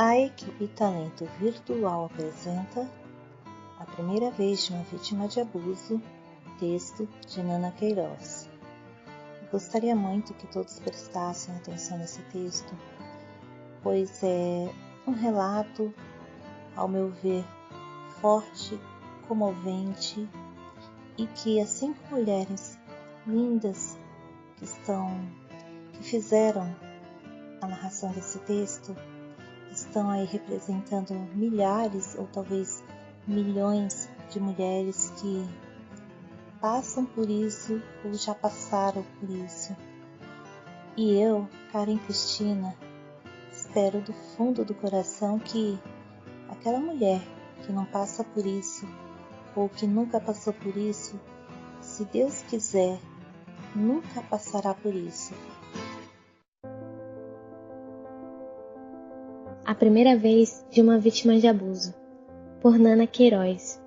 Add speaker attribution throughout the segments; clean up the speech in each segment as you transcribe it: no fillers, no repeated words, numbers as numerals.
Speaker 1: A equipe Talento Virtual apresenta A Primeira Vez de uma Vítima de Abuso, texto de Nana Queiroz. Gostaria muito que todos prestassem atenção nesse texto, pois é um relato, ao meu ver, forte, comovente e que as 5 mulheres lindas que fizeram a narração desse texto estão aí representando milhares ou talvez milhões de mulheres que passam por isso ou já passaram por isso. E eu, Karen Cristina, espero do fundo do coração que aquela mulher que não passa por isso ou que nunca passou por isso, se Deus quiser, nunca passará por isso.
Speaker 2: A Primeira Vez de uma Vítima de Abuso, por Nana Queiroz.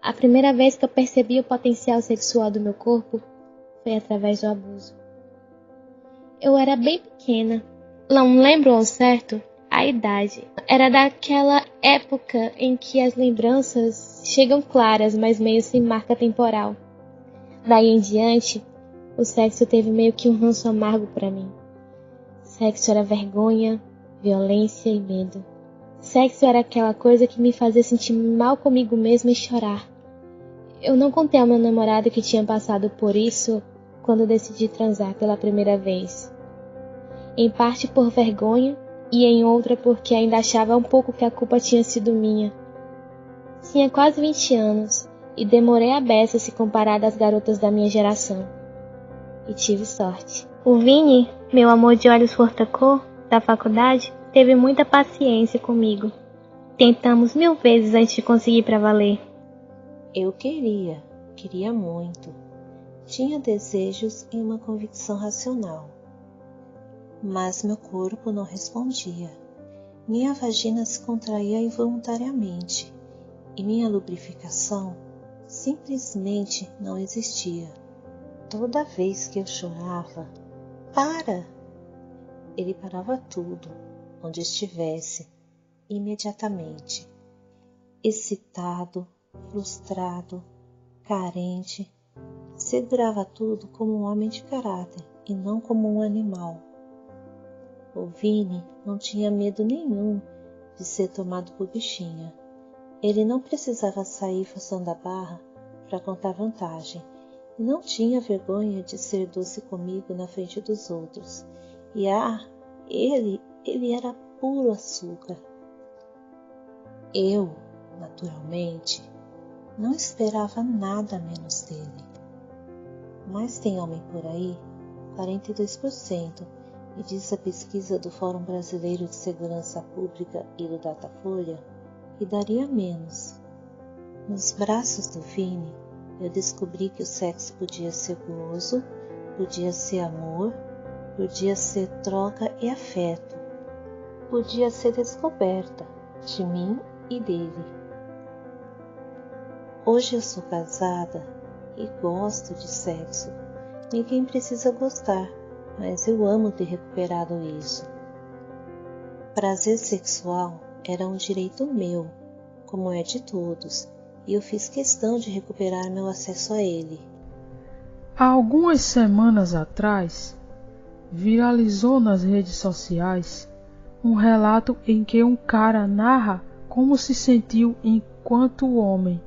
Speaker 2: A primeira vez que eu percebi o potencial sexual do meu corpo foi através do abuso. Eu era bem pequena, não lembro ao certo a idade. Era daquela época em que as lembranças chegam claras, mas meio sem marca temporal. Daí em diante, o sexo teve meio que um ranço amargo para mim. Sexo era vergonha, violência e medo. Sexo era aquela coisa que me fazia sentir mal comigo mesma e chorar. Eu não contei ao meu namorado que tinha passado por isso quando decidi transar pela primeira vez. Em parte por vergonha e em outra porque ainda achava um pouco que a culpa tinha sido minha. Tinha quase 20 anos e demorei a beça se comparada às garotas da minha geração. E tive sorte. O Vini, meu amor de olhos cor da faculdade, teve muita paciência comigo. Tentamos 1000 vezes antes de conseguir pra valer.
Speaker 1: Eu queria muito. Tinha desejos e uma convicção racional. Mas meu corpo não respondia. Minha vagina se contraía involuntariamente e minha lubrificação simplesmente não existia. Toda vez que eu chorava, para! Ele parava tudo, onde estivesse, imediatamente. Excitado, frustrado, carente, segurava tudo como um homem de caráter e não como um animal. O Vini não tinha medo nenhum de ser tomado por bichinha. Ele não precisava sair forçando a barra para contar vantagem e não tinha vergonha de ser doce comigo na frente dos outros. E ele era puro açúcar. Eu, naturalmente, não esperava nada menos dele. Mas tem homem por aí, 42%, me diz a pesquisa do Fórum Brasileiro de Segurança Pública e do Datafolha, e daria menos. Nos braços do Vini, eu descobri que o sexo podia ser gozo, podia ser amor, podia ser troca e afeto, podia ser descoberta de mim e dele. Hoje eu sou casada e gosto de sexo. Ninguém precisa gostar, mas eu amo ter recuperado isso. Prazer sexual era um direito meu, como é de todos, e eu fiz questão de recuperar meu acesso a ele.
Speaker 3: Há algumas semanas atrás, viralizou nas redes sociais um relato em que um cara narra como se sentiu enquanto homem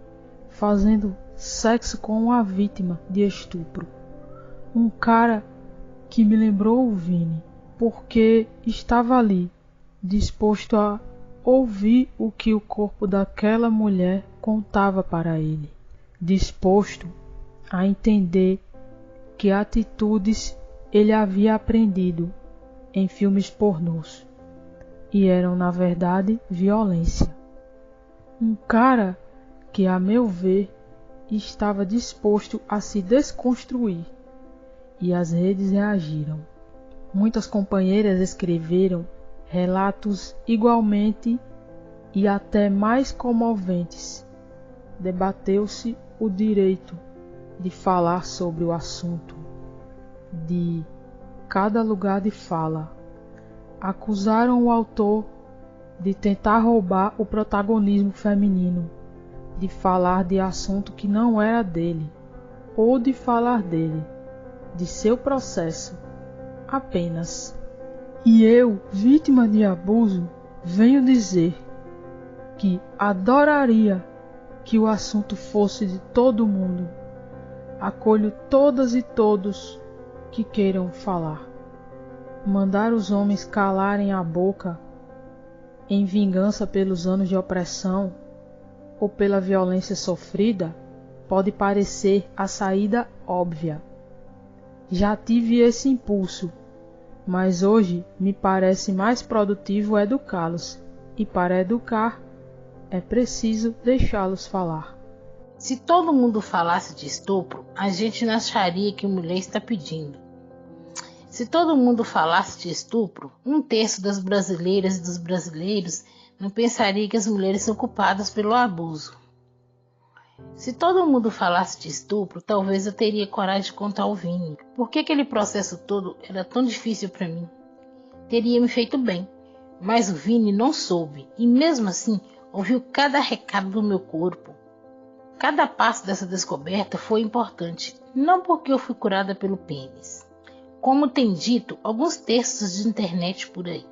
Speaker 3: fazendo sexo com uma vítima de estupro. Um cara que me lembrou o Vini, porque estava ali, disposto a ouvir o que o corpo daquela mulher contava para ele, disposto a entender que atitudes ele havia aprendido em filmes pornôs e eram na verdade violência. Um cara que, a meu ver, estava disposto a se desconstruir, e as redes reagiram. Muitas companheiras escreveram relatos igualmente e até mais comoventes. Debateu-se o direito de falar sobre o assunto, de cada lugar de fala, acusaram o autor de tentar roubar o protagonismo feminino, de falar de assunto que não era dele, ou de falar dele, de seu processo, apenas. E eu, vítima de abuso, venho dizer que adoraria que o assunto fosse de todo mundo. Acolho todas e todos que queiram falar. Mandar os homens calarem a boca em vingança pelos anos de opressão ou pela violência sofrida pode parecer a saída óbvia. Já tive esse impulso, mas hoje me parece mais produtivo educá-los, e para educar é preciso deixá-los falar.
Speaker 4: Se todo mundo falasse de estupro, a gente não acharia que a mulher está pedindo. Se todo mundo falasse de estupro, 1/3 das brasileiras e dos brasileiros não pensaria que as mulheres são culpadas pelo abuso. Se todo mundo falasse de estupro, talvez eu teria coragem de contar ao Vini. Por que aquele processo todo era tão difícil para mim? Teria me feito bem, mas o Vini não soube, e mesmo assim ouviu cada recado do meu corpo. Cada passo dessa descoberta foi importante, não porque eu fui curada pelo pênis, como tem dito alguns textos de internet por aí,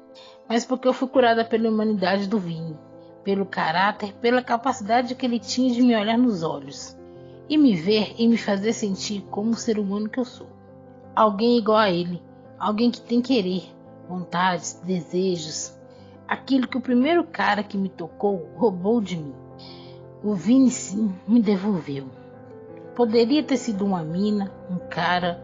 Speaker 4: mas porque eu fui curada pela humanidade do Vini, pelo caráter, pela capacidade que ele tinha de me olhar nos olhos e me ver e me fazer sentir como o ser humano que eu sou. Alguém igual a ele, alguém que tem querer, vontades, desejos, aquilo que o primeiro cara que me tocou roubou de mim. O Vini sim me devolveu. Poderia ter sido uma mina, um cara,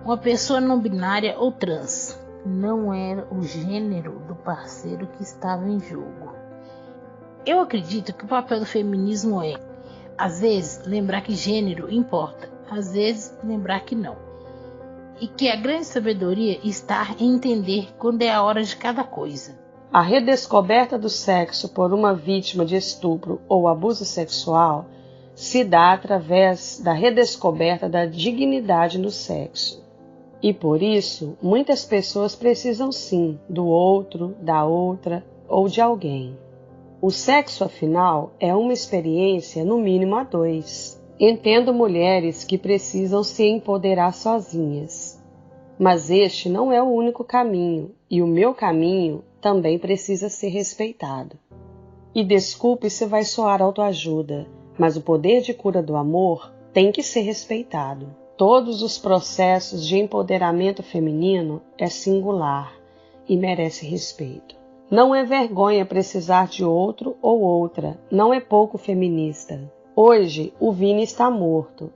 Speaker 4: uma pessoa não binária ou trans. Não era o gênero do parceiro que estava em jogo. Eu acredito que o papel do feminismo é, às vezes, lembrar que gênero importa, às vezes, lembrar que não. E que a grande sabedoria está em entender quando é a hora de cada coisa.
Speaker 5: A redescoberta do sexo por uma vítima de estupro ou abuso sexual se dá através da redescoberta da dignidade no sexo. E por isso, muitas pessoas precisam sim do outro, da outra ou de alguém. O sexo, afinal, é uma experiência no mínimo a 2. Entendo mulheres que precisam se empoderar sozinhas. Mas este não é o único caminho, e o meu caminho também precisa ser respeitado. E desculpe se vai soar autoajuda, mas o poder de cura do amor tem que ser respeitado. Todos os processos de empoderamento feminino é singular e merece respeito. Não é vergonha precisar de outro ou outra, não é pouco feminista. Hoje o Vini está morto.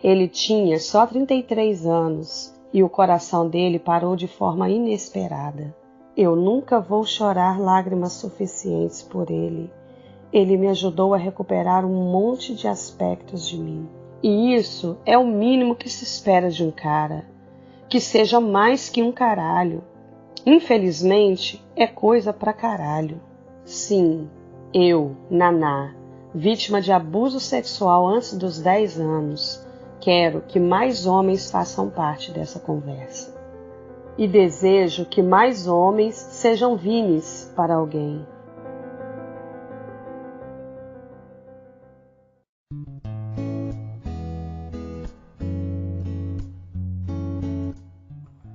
Speaker 5: Ele tinha só 33 anos e o coração dele parou de forma inesperada. Eu nunca vou chorar lágrimas suficientes por ele. Ele me ajudou a recuperar um monte de aspectos de mim. E isso é o mínimo que se espera de um cara. Que seja mais que um caralho. Infelizmente, é coisa pra caralho. Sim, eu, Naná, vítima de abuso sexual antes dos 10 anos, quero que mais homens façam parte dessa conversa. E desejo que mais homens sejam Vinis para alguém.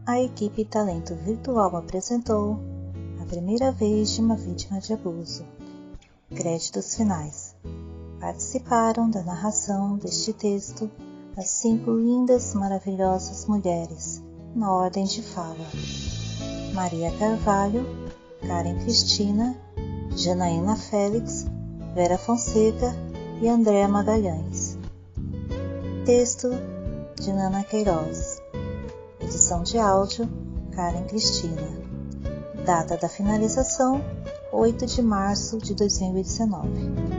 Speaker 1: A equipe Talento Virtual apresentou A Primeira Vez de uma Vítima de Abuso. Créditos finais. Participaram da narração deste texto as 5 lindas, maravilhosas mulheres, na ordem de fala: Maria Carvalho, Karen Cristina, Janaína Félix, Vera Fonseca e Andréa Magalhães. Texto de Nana Queiroz. Edição de áudio, Karen Cristina. Data da finalização, 8 de março de 2019.